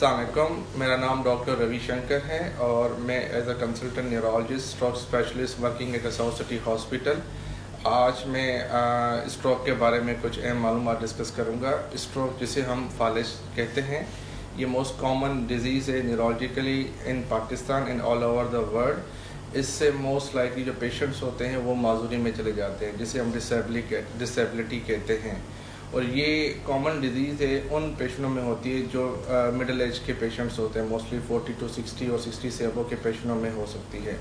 अस्सलाम वालेकुम, मेरा नाम डॉक्टर रवि शंकर है और मैं as a consultant neurologist stroke specialist working at South City hospital. आज मैं स्ट्रोक के बारे में कुछ अहम मालूमात डिस्कस करूँगा। स्ट्रोक जिसे हम फालिज कहते हैं, ये मोस्ट कॉमन डिजीज़ है neurologically in Pakistan and all over the world. इससे मोस्ट लाइकली जो पेशेंट्स होते हैं वो माजूरी में चले जाते हैं, जिसे हम डिसेबिलिटी कहते हैं। और ये कॉमन डिजीज़ है उन पेशेंटों में होती है जो मिडिल एज के पेशेंट्स होते हैं, मोस्टली 40 to 60 और 60 से अबव के पेशेंटों में हो सकती है।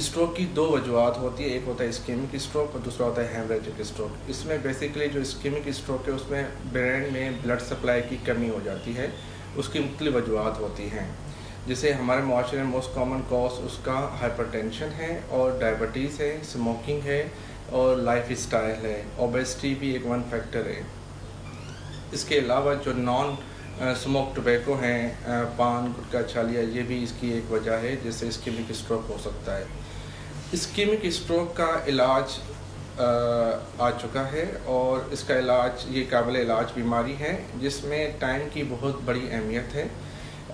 स्ट्रोक की दो वजूहत होती है, एक होता है इस्केमिक स्ट्रोक और दूसरा होता है हेमरेजिक स्ट्रोक। इसमें बेसिकली जो इस्केमिक स्ट्रोक है उसमें ब्रेन में ब्लड सप्लाई की कमी हो जाती है। उसकी मुख्तलिफ वजूहत होती हैं, जिसे हमारे माशरे में मोस्ट कॉमन कॉज उसका हाइपरटेंशन है और डायबिटीज़ है, स्मोकिंग है और लाइफ स्टाइल है। ओबेसिटी भी एक वन फैक्टर है। इसके अलावा जो नॉन स्मोक टोबैको हैं, पान, गुटखा, छालिया, ये भी इसकी एक वजह है जिससे इस्केमिक स्ट्रोक हो सकता है। इस्केमिक स्ट्रोक का इलाज आ चुका है और इसका इलाज ये काबिल इलाज बीमारी है जिसमें टाइम की बहुत बड़ी अहमियत है।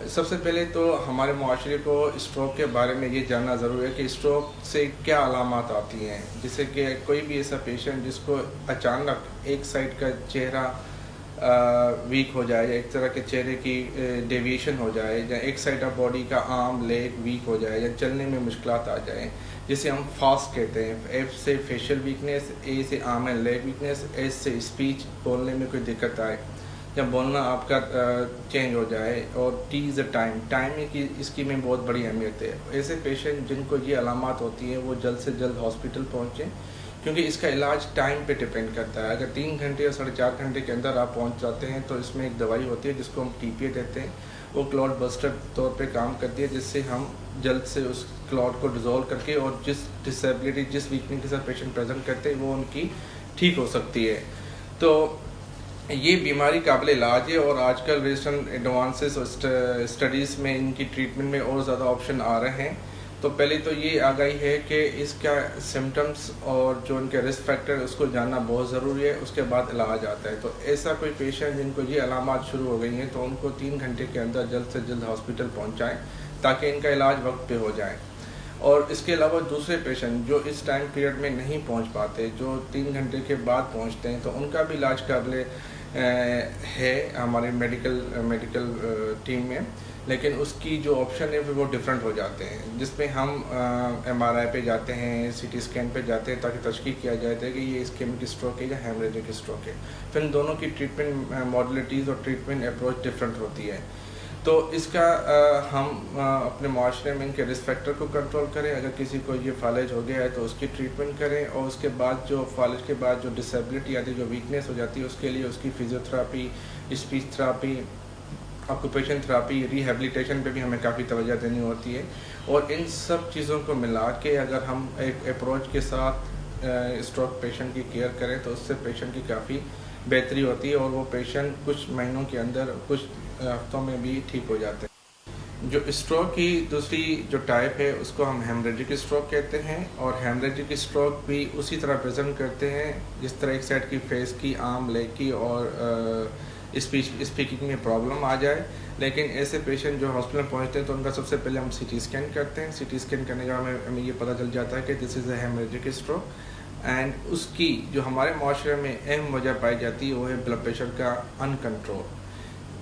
सबसे पहले तो हमारे माशरे को स्ट्रोक के बारे में ये जानना ज़रूरी है कि स्ट्रोक से क्या अलामात आती हैं, जिससे कि कोई भी ऐसा पेशेंट जिसको अचानक एक साइड का चेहरा वीक हो जाए या एक तरह के चेहरे की डेविएशन हो जाए या एक साइड ऑफ बॉडी का आर्म लेग वीक हो जाए या चलने में मुश्किलात आ जाए, जिसे हम फास्ट कहते हैं। एफ से फेशियल वीकनेस, ए से arm and leg weakness, S से स्पीच बोलने में कोई दिक्कत आए या बोलना आपका चेंज हो जाए, और टी इज़ अ टाइम की इसकी में बहुत बड़ी अहमियत है। ऐसे पेशेंट जिनको ये अलामात होती हैं वो जल्द से जल्द हॉस्पिटल पहुँचें, क्योंकि इसका इलाज टाइम पे डिपेंड करता है। अगर 3 घंटे या 4.5 घंटे के अंदर आप पहुंच जाते हैं तो इसमें एक दवाई होती है जिसको हम टीपीए कहते हैं, वो क्लॉट बस्टर तौर पे काम करती है, जिससे हम जल्द से उस क्लॉट को डिज़ोल्व करके और जिस डिसेबिलिटी जिस वीकनेस के साथ पेशेंट प्रेजेंट करते हैं वो उनकी ठीक हो सकती है। तो ये बीमारी काबिल इलाज है और आजकल रिसेंट एडवांसेस और स्टडीज़ में इनकी ट्रीटमेंट में और ज़्यादा ऑप्शन आ रहे हैं। तो पहले तो ये आगाही है कि इसका सिम्टम्स और जो उनके रिस्क फैक्टर है उसको जानना बहुत ज़रूरी है, उसके बाद इलाज आता है। तो ऐसा कोई पेशेंट जिनको ये अलामात शुरू हो गई हैं तो उनको 3 घंटे के अंदर जल्द से जल्द हॉस्पिटल पहुंचाएं ताकि इनका इलाज वक्त पे हो जाए। और इसके अलावा दूसरे पेशेंट जो इस टाइम पीरियड में नहीं पहुंच पाते, जो 3 घंटे के बाद पहुंचते हैं, तो उनका भी इलाज काबिल है हमारे मेडिकल टीम में, लेकिन उसकी जो ऑप्शन है फिर वो डिफरेंट हो जाते हैं, जिसमें हम MRI पे जाते हैं, CT स्कैन पे जाते हैं ताकि तशख़ीस किया जाए कि ये इस्केमिक स्ट्रोक है या हेमरेजिक स्ट्रोक है। फिर इन दोनों की ट्रीटमेंट मॉडलिटीज़ और ट्रीटमेंट अप्रोच डिफरेंट होती है। तो इसका हम अपने माशरे में इनके रिस्क फैक्टर को कंट्रोल करें। अगर किसी को ये फालिज हो गया है तो उसकी ट्रीटमेंट करें, और उसके बाद जो फालिज के बाद जो डिसेबिलिटी आती है, जो वीकनेस हो जाती है, उसके लिए उसकी physiotherapy, speech therapy, occupation therapy, rehabilitation पे भी हमें काफ़ी तवज्जो देनी होती है। और इन सब चीज़ों को मिला के अगर हम एक अप्रोच के साथ स्ट्रोक पेशेंट की केयर करें तो उससे पेशेंट की काफ़ी बेहतरी होती है और वो पेशेंट कुछ महीनों के अंदर, कुछ हफ्तों में भी ठीक हो जाते हैं। जो स्ट्रोक की दूसरी जो टाइप है उसको हम हेमरेजिक स्ट्रोक कहते हैं, और हेमरेजिक स्ट्रोक भी उसी तरह प्रेजेंट करते हैं जिस तरह एक साइड की फेस की, आर्म, लेग की और स्पीकिंग में प्रॉब्लम आ जाए। लेकिन ऐसे पेशेंट जो हॉस्पिटल पहुंचते हैं तो उनका सबसे पहले हम CT स्कैन करते हैं। CT स्कैन करने के बाद हमें ये पता चल जाता है कि this is a haemorrhagic stroke, and उसकी जो हमारे माशरे में अहम वजह पाई जाती है वो है ब्लड प्रेशर का अनकंट्रोल।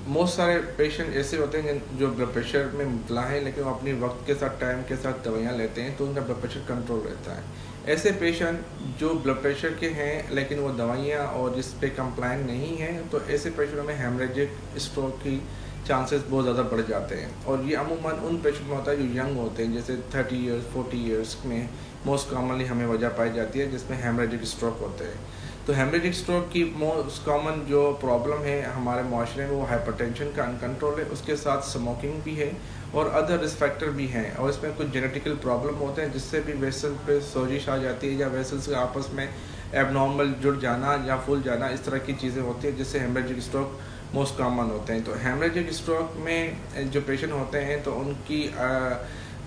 बहुत सारे पेशेंट ऐसे होते हैं जो ब्लड प्रेशर में मुबतला हैं, लेकिन वो अपनी वक्त के साथ, टाइम के साथ दवाइयाँ लेते हैं तो उनका ब्लड प्रेशर कंट्रोल रहता है। ऐसे पेशेंट जो ब्लड प्रेशर के हैं लेकिन वो दवाइयाँ और जिस पे कंप्लाइंट नहीं है, तो ऐसे पेशेंटों में हेमरेजिक स्ट्रोक की चांसेस बहुत ज़्यादा बढ़ जाते हैं। और ये अमूमन उन पेशेंट में होता है जो यंग होते हैं, जैसे 30 ईयर्स 40 ईयर्स में मोस्ट कॉमनली हमें वजह पाई जाती है जिसमें हेमरेजिक स्ट्रोक होते हैं। तो हेमरेजिक स्ट्रोक की मोस्ट कॉमन जो प्रॉब्लम है हमारे माशरे में वो हाइपरटेंशन का अनकंट्रोल है, उसके साथ स्मोकिंग भी है और अदर रिस्क फैक्टर भी हैं, और इसमें कुछ जेनेटिकल प्रॉब्लम होते हैं जिससे भी वेसल पे सोजिश आ जाती है या वेसल्स के आपस में एबनॉर्मल जुड़ जाना या फूल जाना, इस तरह की चीज़ें होती हैं जिससे हेमरेजिक स्ट्रोक मोस्ट कॉमन होते हैं। तो हेमरेजिक स्ट्रोक में जो पेशेंट होते हैं तो उनकी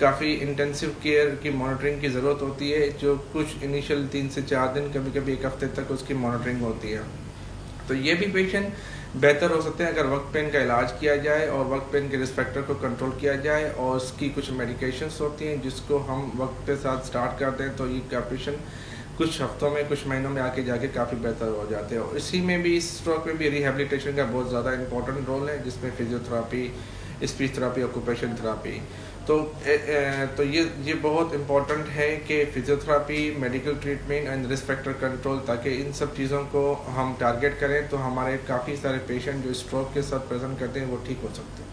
काफ़ी इंटेंसिव केयर की मॉनिटरिंग की ज़रूरत होती है, जो कुछ इनिशियल 3 से 4 दिन, कभी कभी 1 हफ्ते तक उसकी मॉनिटरिंग होती है। तो ये भी पेशेंट بہتر ہو سکتے ہیں اگر وقت پہ ان کا علاج کیا جائے اور وقت پہ ان کے رسک فیکٹر کو کنٹرول کیا جائے اور اس کی کچھ میڈیکیشنس ہوتی ہیں جس کو ہم وقت کے ساتھ سٹارٹ کر دیں تو یہ آپریشن کچھ ہفتوں میں کچھ مہینوں میں آگے جا کے کافی بہتر ہو جاتے ہیں. اور اسی میں بھی اس اسٹروک میں بھی ریہیبلیٹیشن کا بہت زیادہ امپورٹنٹ رول ہے جس میں physiotherapy, speech therapy, occupation therapy. تو یہ بہت امپورٹنٹ ہے کہ physiotherapy, medical treatment and risk factor control, تاکہ ان سب چیزوں کو ہم ٹارگیٹ کریں تو ہمارے کافی سارے پیشنٹ جو اسٹروک کے ساتھ پریزنٹ کرتے ہیں وہ ٹھیک ہو سکتے ہیں.